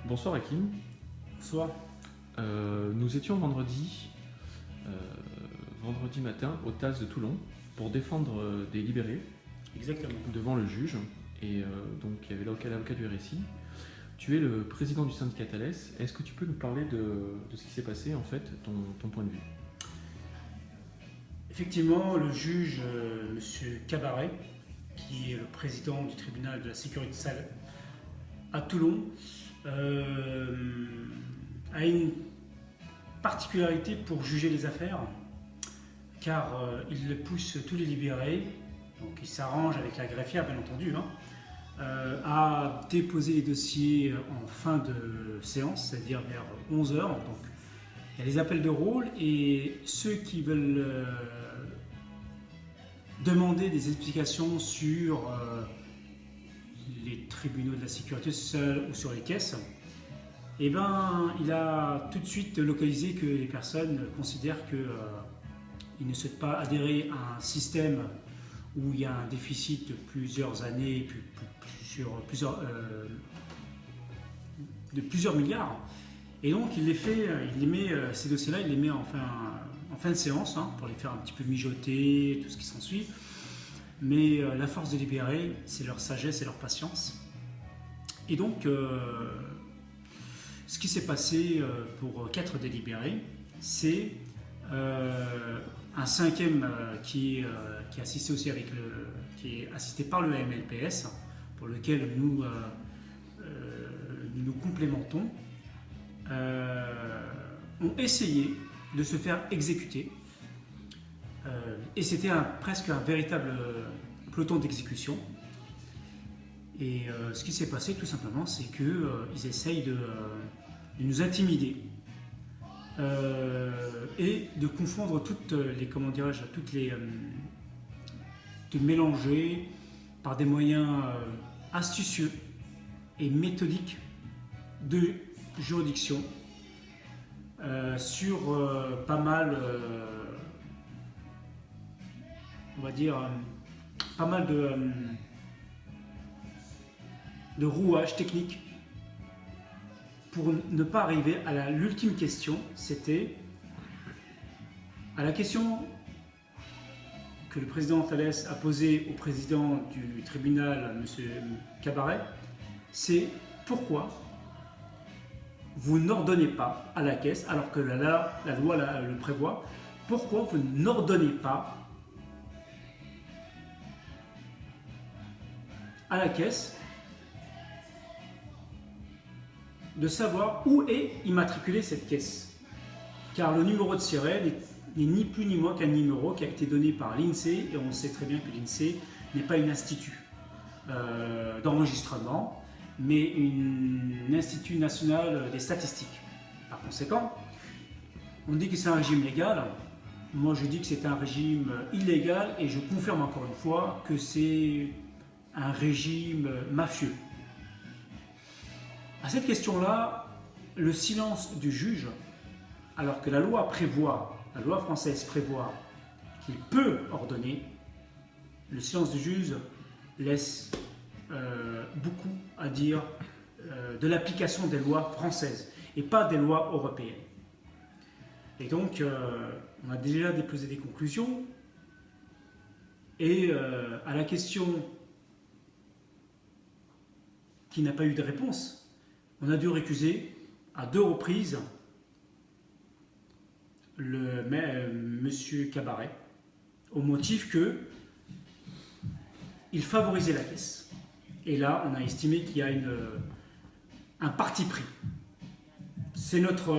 Bonsoir Hakim. Soit. Nous étions euh, vendredi matin au TAS de Toulon pour défendre des libérés Exactement. devant le juge. Et donc il y avait l'avocat du RSI. Tu es le président du syndicat Thales. Est-ce que tu peux nous parler de ce qui s'est passé, en fait, ton point de vue? Effectivement, le juge, M. Cabaret, qui est le président du tribunal de la sécurité sociale à Toulon, a une particularité pour juger les affaires, car il pousse tous les libérés, donc il s'arrange avec la greffière bien entendu, à déposer les dossiers en fin de séance, c'est-à-dire vers 11 heures. Donc il y a les appels de rôle et ceux qui veulent demander des explications sur les tribunaux de la sécurité sociale ou sur les caisses, eh ben, il a tout de suite localisé que les personnes considèrent qu'ils ne souhaitent pas adhérer à un système où il y a un déficit de plusieurs années, de plusieurs milliards. Et donc il met ces dossiers-là, il les met en fin de séance, pour les faire un petit peu mijoter, tout ce qui s'ensuit. Mais la force de libérer, c'est leur sagesse et leur patience. Et donc, ce qui s'est passé pour 4 délibérés, c'est un cinquième qui est assisté aussi qui est assisté par le MLPS, pour lequel nous complémentons, ont essayé de se faire exécuter. Et c'était presque un véritable peloton d'exécution. Et ce qui s'est passé tout simplement, c'est qu'ils essayent de nous intimider et de confondre de mélanger par des moyens astucieux et méthodiques de juridiction sur pas mal, on va dire, pas mal de rouages techniques pour ne pas arriver à l'ultime question. C'était à la question que le président Thales a posée au président du tribunal, M. Cabaret, c'est pourquoi vous n'ordonnez pas à la caisse, alors que la loi le prévoit, pourquoi vous n'ordonnez pas à la caisse de savoir où est immatriculée cette caisse. Car le numéro de siret n'est ni plus ni moins qu'un numéro qui a été donné par l'INSEE, et on sait très bien que l'INSEE n'est pas un institut d'enregistrement, mais un institut national des statistiques. Par conséquent, on dit que c'est un régime légal. Moi, je dis que c'est un régime illégal, et je confirme encore une fois que c'est un régime mafieux. À cette question-là, le silence du juge, alors que la loi française prévoit qu'il peut ordonner, le silence du juge laisse beaucoup à dire de l'application des lois françaises et pas des lois européennes. Et donc, on a déjà déposé des conclusions, et à la question qui n'a pas eu de réponse, on a dû récuser à 2 reprises monsieur Cabaret, au motif qu'il favorisait la caisse. Et là, on a estimé qu'il y a un parti pris. C'est notre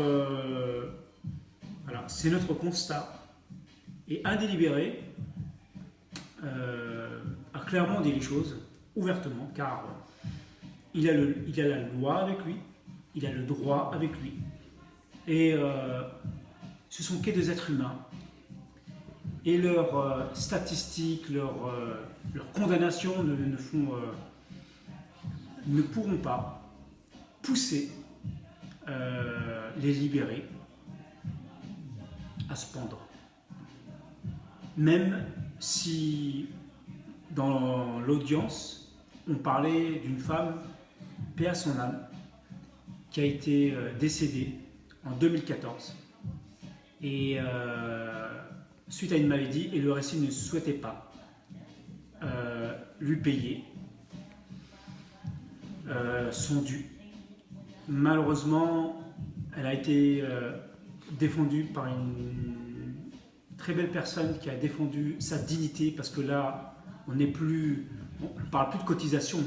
constat. Et un délibéré a clairement dit les choses ouvertement, car il a la loi avec lui, il a le droit avec lui. Et ce sont que des êtres humains. Et leurs statistiques, leurs condamnations ne pourront pas pousser les libérés à se pendre. Même si dans l'audience, on parlait d'une femme, paix à son âme, qui a été décédé en 2014 et suite à une maladie, et le RSI ne souhaitait pas lui payer son dû. Malheureusement, elle a été défendue par une très belle personne qui a défendu sa dignité, parce que là, on ne parle plus de cotisation,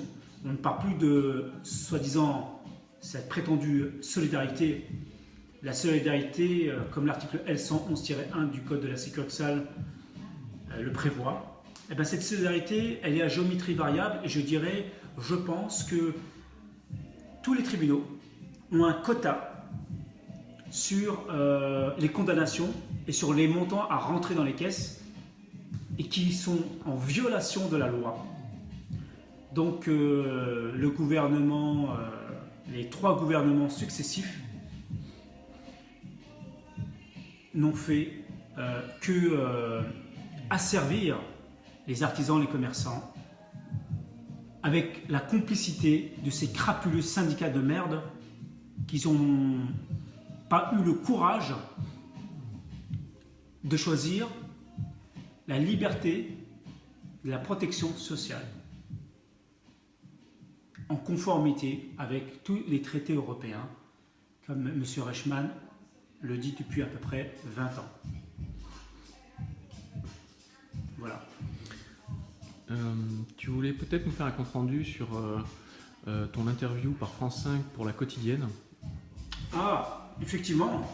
on ne parle plus de soi-disant cette prétendue solidarité. La solidarité, comme l'article L111-1 du Code de la sécurité sociale le prévoit, et bien cette solidarité, elle est à géométrie variable, et je pense que tous les tribunaux ont un quota sur les condamnations et sur les montants à rentrer dans les caisses et qui sont en violation de la loi. Donc le gouvernement, les 3 gouvernements successifs n'ont fait que asservir les artisans, les commerçants, avec la complicité de ces crapuleux syndicats de merde qui n'ont pas eu le courage de choisir la liberté de la protection sociale en conformité avec tous les traités européens, comme M. Reichmann le dit depuis à peu près 20 ans. Voilà. Tu voulais peut-être nous faire un compte-rendu sur ton interview par France 5 pour La Quotidienne. Ah, effectivement.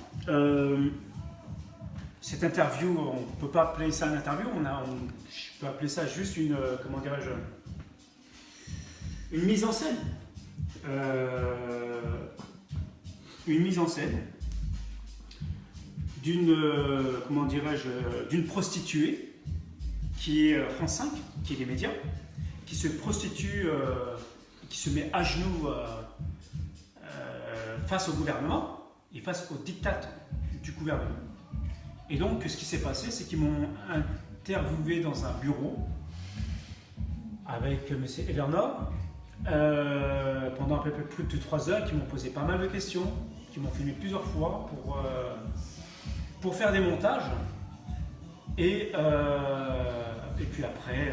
Cette interview, on ne peut pas appeler ça une interview, je peux appeler ça juste une, comment dirais-je, une mise en scène. Une mise en scène d'une, comment dirais-je, d'une prostituée qui est France 5, qui est les médias, qui se prostitue, qui se met à genoux face au gouvernement et face au diktat du gouvernement. Et donc, ce qui s'est passé, c'est qu'ils m'ont interviewé dans un bureau avec M. Evernor pendant un peu plus de 3 heures, qui m'ont posé pas mal de questions, qui m'ont filmé plusieurs fois pour faire des montages. Et puis après,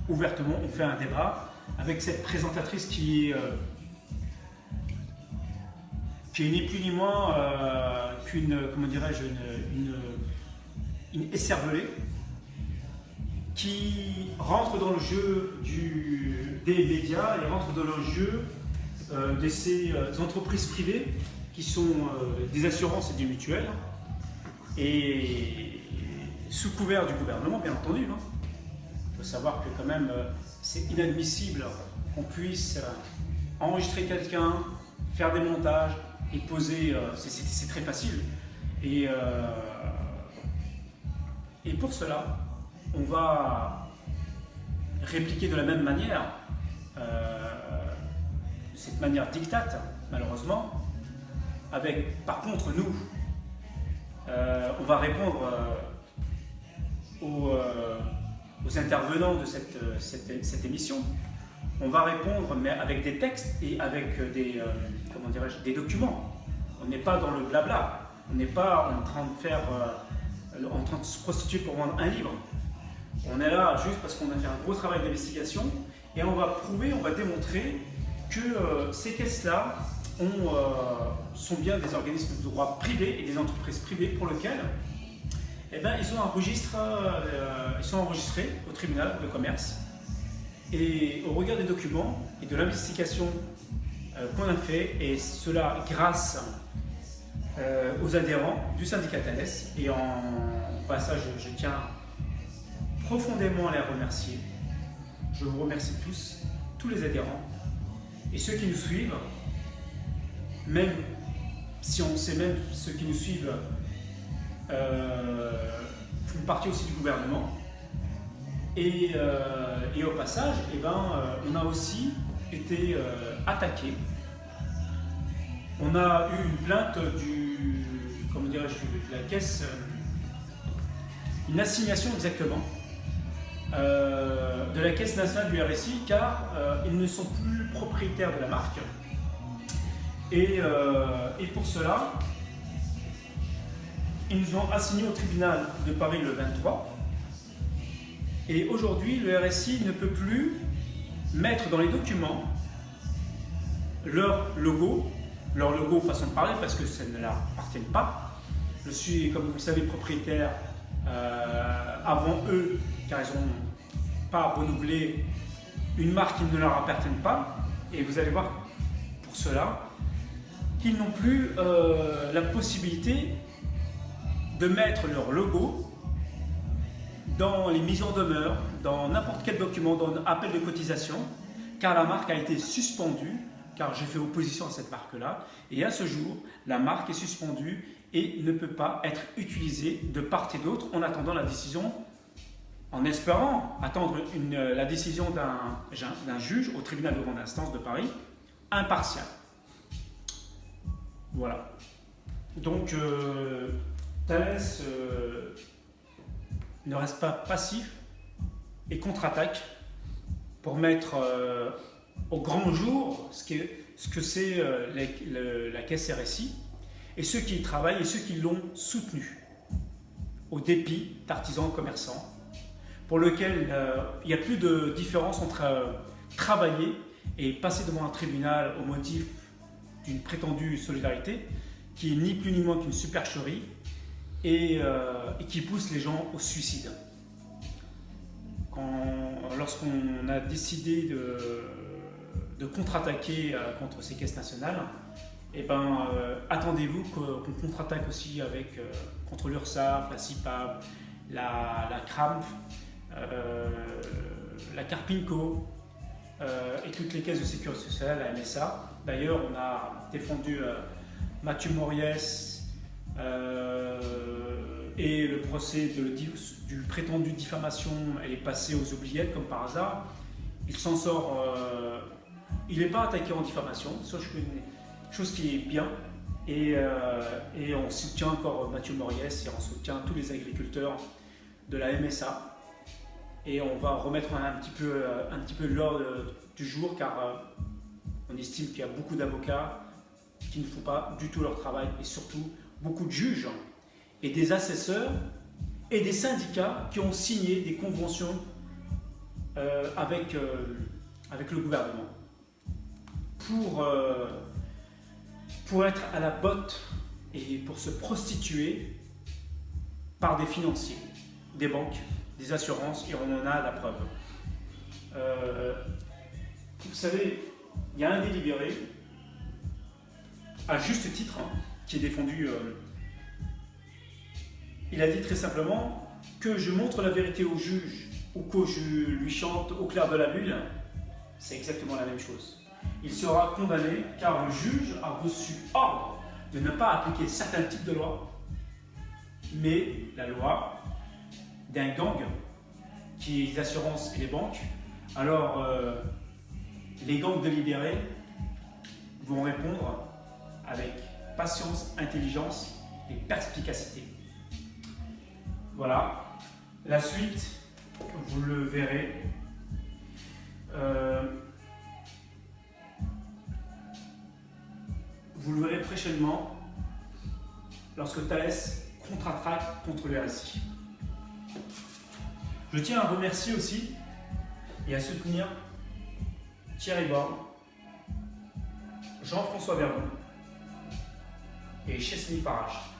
ouvertement, on fait un débat avec cette présentatrice qui est ni plus ni moins qu'une, comment dirais-je, une écervelée qui rentre dans le jeu des médias et rentre dans le jeu de ces entreprises privées qui sont des assurances et des mutuelles, et sous couvert du gouvernement, bien entendu. Il faut savoir que quand même, c'est inadmissible qu'on puisse enregistrer quelqu'un, faire des montages et poser, c'est très facile. Et pour cela, on va répliquer de la même manière, de cette manière dictate, malheureusement, avec, par contre, nous, on va répondre aux intervenants de cette émission. On va répondre, mais avec des textes et avec des, comment dirais-je, des documents. On n'est pas dans le blabla. On n'est pas en train de faire, en train de se prostituer pour vendre un livre. On est là juste parce qu'on a fait un gros travail d'investigation et on va prouver, on va démontrer que ces caisses-là sont bien des organismes de droit privé et des entreprises privées pour lesquelles ils sont enregistrés au tribunal de commerce. Et au regard des documents et de l'investigation qu'on a fait, et cela grâce aux adhérents du syndicat Thales, et en passage, je tiens profondément à les remercier. Je vous remercie tous les adhérents, et ceux qui nous suivent, même si on sait même ceux qui nous suivent font partie aussi du gouvernement. Et au passage, on a aussi été attaqué. On a eu une plainte de la caisse, une assignation exactement, de la Caisse nationale du RSI, car ils ne sont plus propriétaires de la marque. Et pour cela, ils nous ont assignés au tribunal de Paris le 23. Et aujourd'hui, le RSI ne peut plus mettre dans les documents leur logo façon de parler, parce que ça ne leur appartient pas. Je suis, comme vous le savez, propriétaire avant eux, car ils n'ont pas renouvelé une marque qui ne leur appartient pas. Et vous allez voir pour cela qu'ils n'ont plus la possibilité de mettre leur logo dans les mises en demeure, dans n'importe quel document, dans un appel de cotisation, car la marque a été suspendue, car j'ai fait opposition à cette marque-là, et à ce jour, la marque est suspendue et ne peut pas être utilisée de part et d'autre en attendant la décision, en espérant attendre la décision d'un juge au tribunal de grande instance de Paris, impartial. Voilà. Donc, Thales ne reste pas passif et contre-attaque pour mettre au grand jour ce que c'est la caisse RSI et ceux qui y travaillent et ceux qui l'ont soutenu, au dépit d'artisans commerçants, pour lequel il n'y a plus de différence entre travailler et passer devant un tribunal au motif d'une prétendue solidarité, qui est ni plus ni moins qu'une supercherie et qui pousse les gens au suicide. Lorsqu'on a décidé de contre-attaquer contre ces caisses nationales, eh ben, attendez-vous qu'on contre-attaque aussi contre l'URSSAF, la CIPAB, la CRAMF, la Carpinco et toutes les caisses de sécurité sociale, la MSA. D'ailleurs, on a défendu Mathieu Moriès et le procès du prétendu diffamation est passé aux oubliettes comme par hasard. Il s'en sort, il n'est pas attaqué en diffamation, chose qui est bien. Et on soutient encore Mathieu Moriès et on soutient tous les agriculteurs de la MSA. Et on va remettre un petit peu l'ordre du jour, car on estime qu'il y a beaucoup d'avocats qui ne font pas du tout leur travail, et surtout beaucoup de juges et des assesseurs et des syndicats qui ont signé des conventions avec le gouvernement pour être à la botte et pour se prostituer par des financiers, des banques, des assurances, et on en a la preuve. Vous savez, il y a un délibéré, à juste titre, qui est défendu. Il a dit très simplement que je montre la vérité au juge ou que je lui chante au clair de la lune. C'est exactement la même chose. Il sera condamné car le juge a reçu ordre de ne pas appliquer certains types de lois, mais la loi d'un gang qui est les assurances et les banques. Alors, les gangs délibérés vont répondre avec patience, intelligence et perspicacité. Voilà. La suite, vous le verrez. Vous le verrez prochainement lorsque Thales contre-attaque contre le RSI. Je tiens à remercier aussi et à soutenir Thierry Borne, Jean-François Verdon et Chesney Parache.